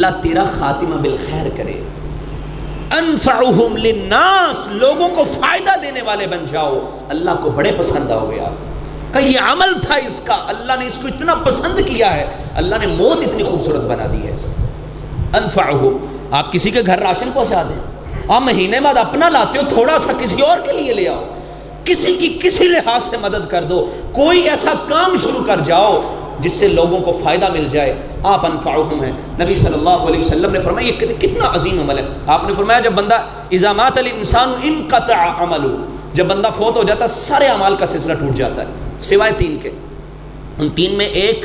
اللہ تیرا خاتمہ بالخیر کرے۔ انفعہم للناس، لوگوں کو فائدہ دینے والے بن جاؤ۔ اللہ کو بڑے پسند آؤ گے آپ کا، یہ عمل تھا اس کا، اللہ نے اس کو اتنا پسند کیا ہے، اللہ نے موت اتنی خوبصورت بنا دی ہے۔ انفعہم، آپ کسی کے گھر راشن پہنچا دیں، آپ مہینے بعد اپنا لاتے ہو، تھوڑا سا کسی اور کے لیے لے آؤ، کسی کی کسی لحاظ سے مدد کر دو، کوئی ایسا کام شروع کر جاؤ جس سے لوگوں کو فائدہ مل جائے، آپ انفعہم ہیں۔ نبی صلی اللہ علیہ وسلم نے فرمایا یہ کتنا عظیم عمل ہے۔ آپ نے فرمایا جب بندہ اذا مات الانسان انقطع عملہ، جب بندہ فوت ہو جاتا ہے سارے اعمال کا سلسلہ ٹوٹ جاتا ہے سوائے تین کے۔ ان تین میں ایک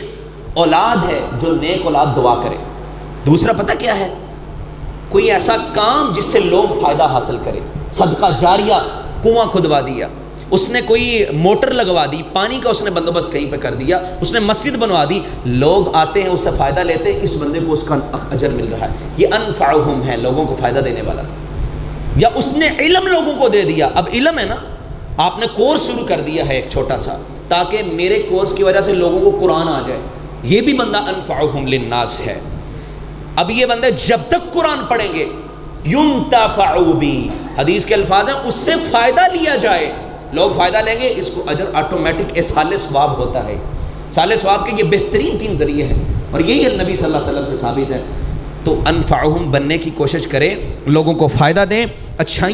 اولاد ہے جو نیک اولاد دعا کرے، دوسرا پتہ کیا ہے؟ کوئی ایسا کام جس سے لوگ فائدہ حاصل کرے، صدقہ جاریہ، کنواں کھدوا دیا، اس نے کوئی موٹر لگوا دی، پانی کا اس نے بندوبست کہیں پہ کر دیا، اس نے مسجد بنوا دی، لوگ آتے ہیں اس سے فائدہ لیتے ہیں، اس بندے کو اس کا اجر مل رہا ہے، یہ انفعہم ہے، لوگوں کو فائدہ دینے والا۔ یا اس نے علم لوگوں کو دے دیا، اب علم ہے نا، آپ نے کورس شروع کر دیا ہے ایک چھوٹا سا، تاکہ میرے کورس کی وجہ سے لوگوں کو قرآن آ جائے، یہ بھی بندہ انفعہم للناس ہے۔ اب یہ بندے جب تک قرآن پڑھیں گے ینتفعوا بی، حدیث کے الفاظ ہیں، اس سے فائدہ لیا جائے، لوگ فائدہ لیں گے، اس کو اجر آٹومیٹک اصحال ثواب ہوتا ہے۔ اصحال ثواب کے یہ بہترین تین ذریعے ہیں، اور یہی نبی صلی اللہ علیہ وسلم سے ثابت ہے۔ تو انفعہم بننے کی کوشش کریں، لوگوں کو فائدہ دیں، اچھائیاں